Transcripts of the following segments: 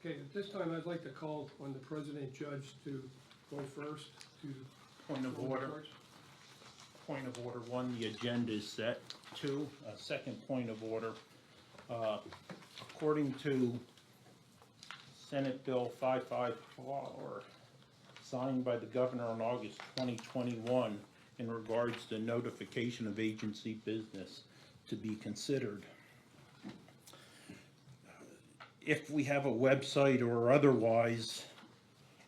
Okay, at this time, I'd like to call on the president judge to go first to. Point of order. Point of order, one, the agenda is set. Two, second point of order, according to Senate Bill 554, signed by the governor on August 2021 in regards to notification of agency business to be considered. If we have a website or otherwise,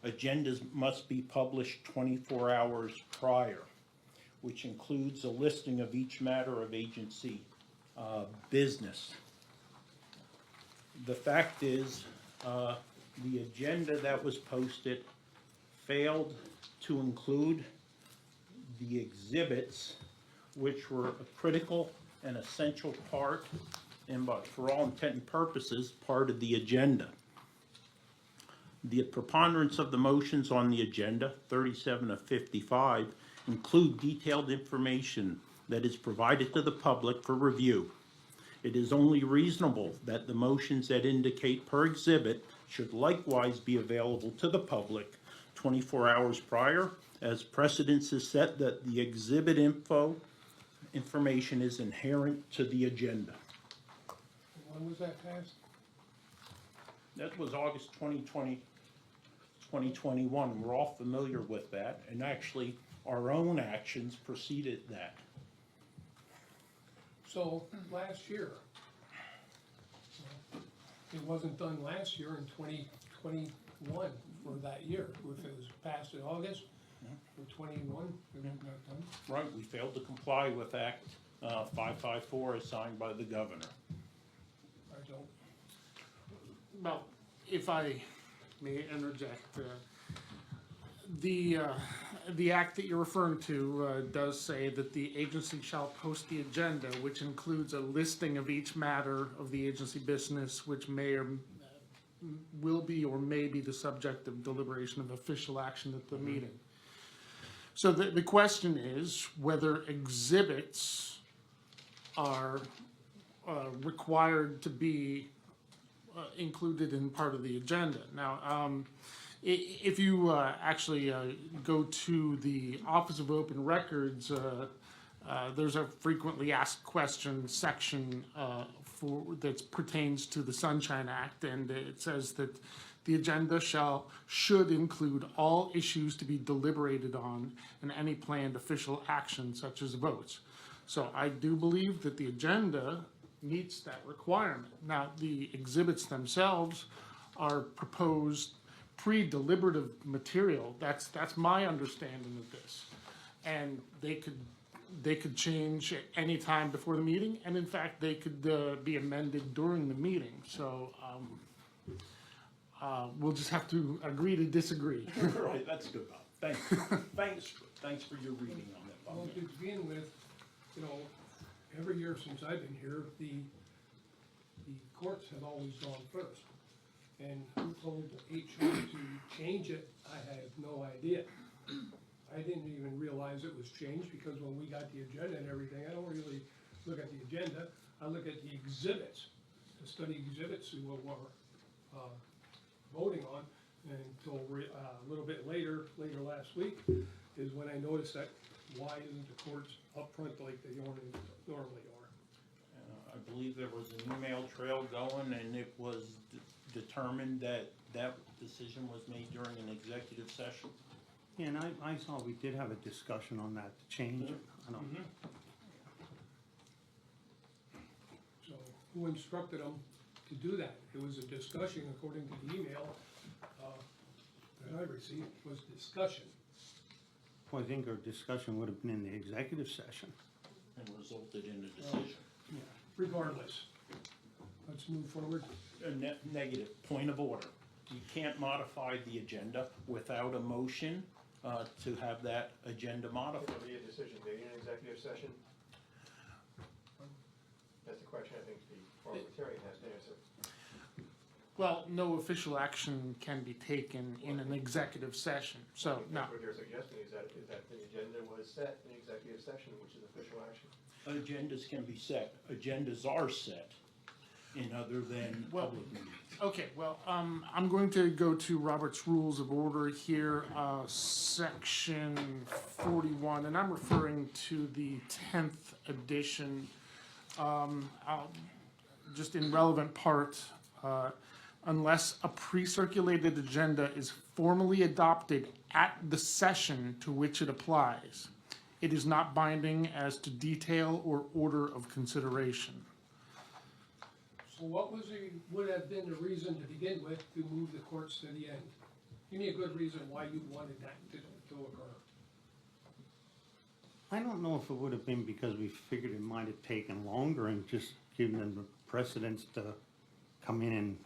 agendas must be published 24 hours prior, which includes a listing of each matter of agency business. The fact is, the agenda that was posted failed to include the exhibits, which were a critical and essential part, and but for all intent and purposes, part of the agenda. The preponderance of the motions on the agenda, 37 of 55, include detailed information that is provided to the public for review. It is only reasonable that the motions that indicate per exhibit should likewise be available to the public 24 hours prior, as precedence is set that the exhibit information is inherent to the agenda. When was that passed? That was August 2021. We're all familiar with that, and actually our own actions preceded that. So, last year, it wasn't done last year in 2021 for that year. If it was passed in August for 21, it was not done. Right, we failed to comply with Act 554 as signed by the governor. I don't. Well, if I may interject, the act that you're referring to does say that the agency shall post the agenda, which includes a listing of each matter of the agency business, which may or will be or may be the subject of deliberation of official action at the meeting. So the question is whether exhibits are required to be included in part of the agenda. Now, if you actually go to the Office of Open Records, there's a frequently asked questions section that pertains to the Sunshine Act, and it says that the agenda should include all issues to be deliberated on and any planned official action such as votes. So I do believe that the agenda meets that requirement. Now, the exhibits themselves are proposed pre-deliberative material. That's my understanding of this, and they could change at any time before the meeting, and in fact they could be amended during the meeting. So we'll just have to agree to disagree. Right, that's good, Bob. Thanks for your reading on that, Bob. Well, to begin with, you know, every year since I've been here, the courts have always gone first. And who told HR to change it, I have no idea. I didn't even realize it was changed because when we got the agenda and everything, I don't really look at the agenda. I look at the exhibits, the study exhibits we were voting on, until a little bit later last week is when I noticed that why isn't the courts up front like they normally are? I believe there was an email trail going, and it was determined that that decision was made during an executive session. Yeah, and I saw we did have a discussion on that to change it. I don't. So who instructed them to do that? It was a discussion, according to the email that I received, was discussion. Well, I think our discussion would have been in the executive session. And resulted in a decision. Regardless, let's move forward. Negative, point of order. You can't modify the agenda without a motion to have that agenda modified. Will there be a decision made in executive session? That's the question I think the parliamentarian has to answer. Well, no official action can be taken in an executive session. So no. What you're suggesting is that the agenda was set in executive session, which is official action. Agendas can be set. Agendas are set. in other than Well- public meetings. Okay, well, I'm going to go to Robert's Rules of Order here, section 41, and I'm referring to the 10th edition. Just in relevant part, unless a pre-circulated agenda is formally adopted at the session to which it applies, it is not binding as to detail or order of consideration. So what would have been the reason to begin with to move the courts to the end? Give me a good reason why you wanted that to occur. I don't know if it would have been because we figured it might have taken longer and just given them the precedence to come in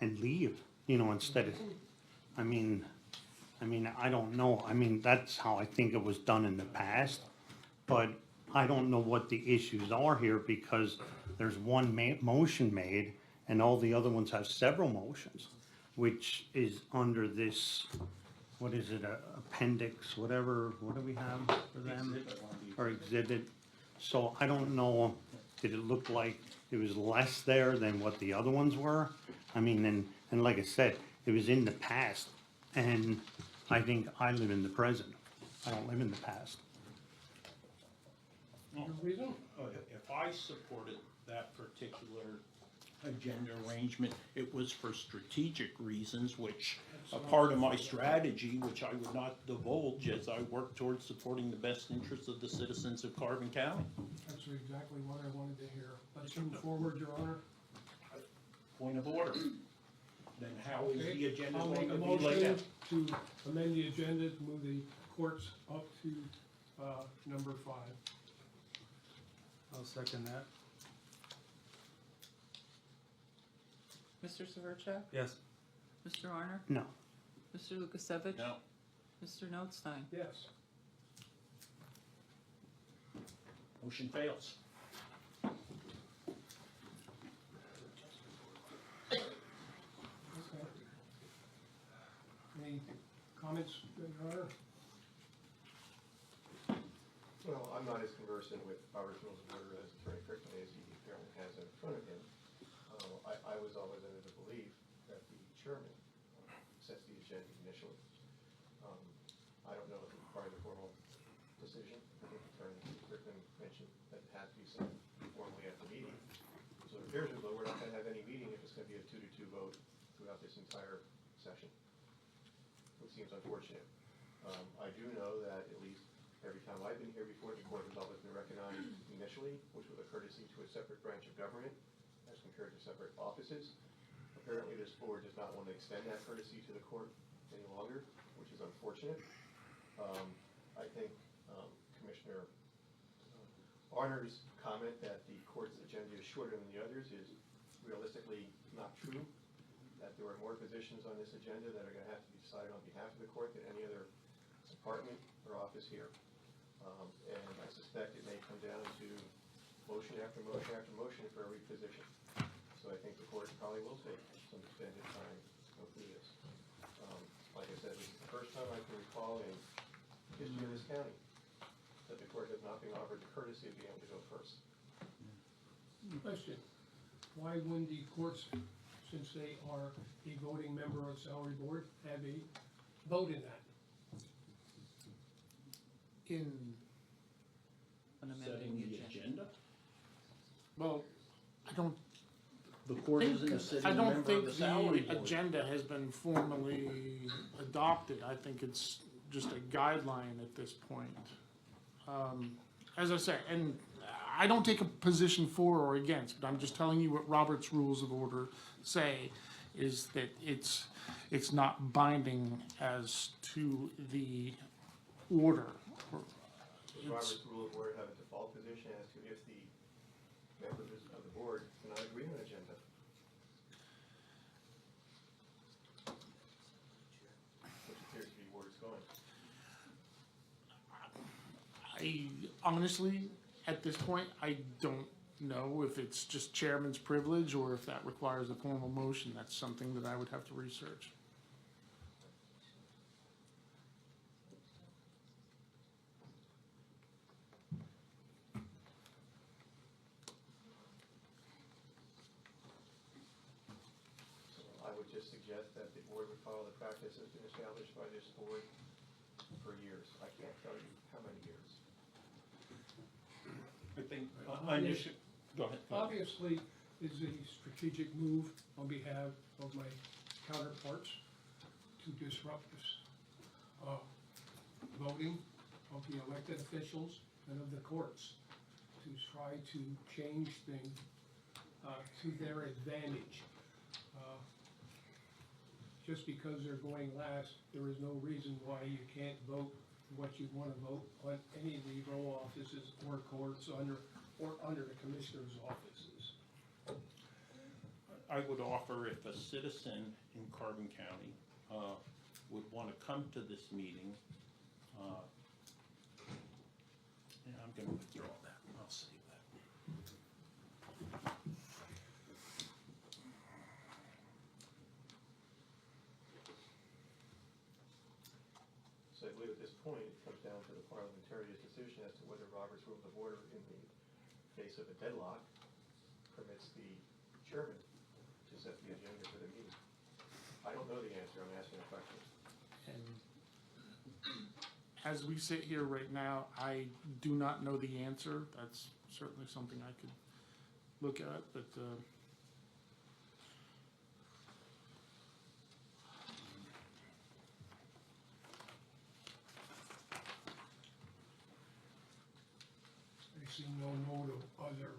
and leave, you know, instead of, I mean, I don't know. I mean, that's how I think it was done in the past. But I don't know what the issues are here because there's one motion made and all the other ones have several motions, which is under this, what is it, appendix, whatever, what do we have for them? Or exhibit. So I don't know, did it look like it was less there than what the other ones were? I mean, and like I said, it was in the past, and I think I live in the present. I don't live in the past. Your reason? If I supported that particular agenda arrangement, it was for strategic reasons, which a part of my strategy, which I would not divulge as I work towards supporting the best interests of the citizens of Carbon County. That's exactly what I wanted to hear. Let's move forward, Your Honor. Point of order. Then how is the agenda I'll going make to a be laid motion out? to amend the agenda to move the courts up to, number 5. I'll second that. Mr. Severcek? Yes. Mr. Arner? No. Mr. Lukasevich? No. Mr. Notstein? Yes. Motion fails. Okay. Any comments, Your Honor? Well, I'm not as conversant with Robert's Rules of Order as Attorney Crickman as he apparently has in front of him. I was always under the belief that the chairman sets the agenda initially. I don't know if it's part of the formal decision. I think Attorney Crickman mentioned that it had to be set formally at the meeting. So it appears as though we're not going to have any meeting if it's going to be a 2-2 vote throughout this entire session, which seems unfortunate. I do know that at least every time I've been here before, the court has always been recognized initially, which was a courtesy to a separate branch of government as compared to separate offices. Apparently, this board does not want to extend that courtesy to the court any longer, which is unfortunate. I think Commissioner Arner's comment that the court's agenda is shorter than the others is realistically not true, that there are more positions on this agenda that are going to have to be decided on behalf of the court than any other department or office here. And I suspect it may come down to motion after motion after motion for every position. So I think the court probably will take some extended time to go through this. Like I said, this is the first time I can recall in history of this county that the court has not been offered the courtesy of being able to go first. Question. Why wouldn't the courts, since they are a voting member of salary board, have a vote in that? In, On amending Setting the the agenda? agenda? well, I don't The court isn't a think, sitting I don't member of think the salary the board. agenda has been formally adopted. I think it's just a guideline at this point. As I say, and I don't take a position for or against, but I'm just telling you what Robert's Rules of Order say, is that it's not binding as to the order. Does Robert's Rule of Order have a default position as to if the members of the board cannot agree on an agenda? Which appears to be where it's going. I honestly, at this point, I don't know if it's just chairman's privilege or if that requires a formal motion. That's something that I would have to research. suggest that the board would follow the practice that's been established by this board for years. I can't tell you how many years. I think, Yes. go ahead. Obviously, is a strategic move on behalf of my counterparts to disrupt this voting of the elected officials and of the courts, to try to change things to their advantage. Just because they're going last, there is no reason why you can't vote what you want to vote on any of the row offices or courts or under the commissioner's offices. I would offer if a citizen in Carbon County would want to come to this meeting, and I'm going to withdraw that, I'll save that. So I believe at this point, it comes down to the parliamentarian's decision as to whether Robert's Rule of Order, in the face of a deadlock, permits the chairman to set the agenda for the meeting. I don't know the answer, I'm asking a question. And as we sit here right now, I do not know the answer. That's certainly something I could look at, but, I see no motive other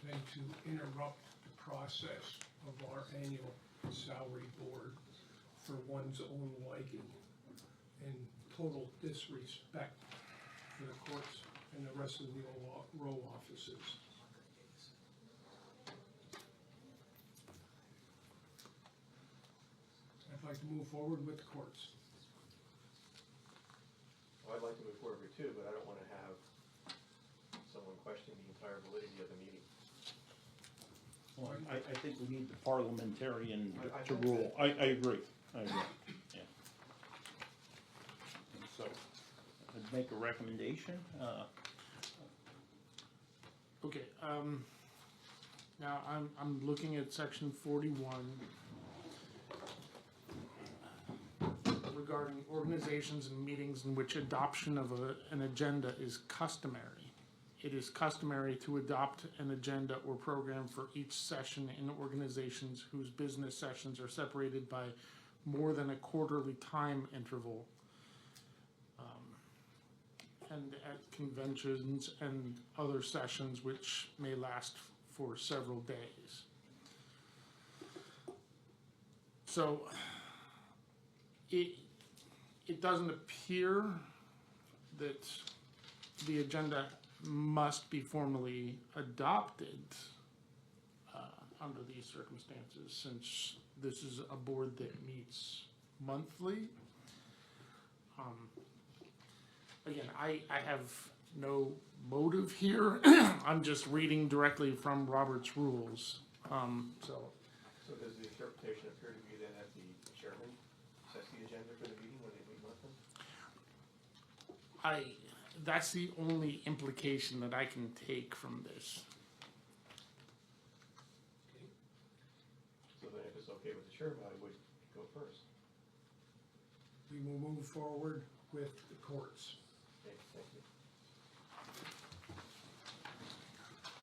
than to interrupt the process of our annual salary board for one's own liking and total disrespect for the courts and the rest of the row offices. I'd like to move forward with the courts. Well, I'd like to move forward too, but I don't want to have someone question the entire validity of the meeting. Well, I think we need the parliamentarian I to think rule. that- I agree, yeah. And so, I'd make a recommendation, okay, now I'm looking at section 41 regarding organizations and meetings in which adoption of an agenda is customary. It is customary to adopt an agenda or program for each session in organizations whose business sessions are separated by more than a quarterly time interval. And at conventions and other sessions which may last for several days. So it doesn't appear that the agenda must be formally adopted under these circumstances, since this is a board that meets monthly. Again, I have no motive here. I'm just reading directly from Robert's rules. So So does the interpretation appear to be then that the chairman sets the agenda for the meeting when they meet monthly? that's the only implication that I can take from this. So then if it's okay with the chairman, I would go first. We will move forward with the courts. Okay, thank you.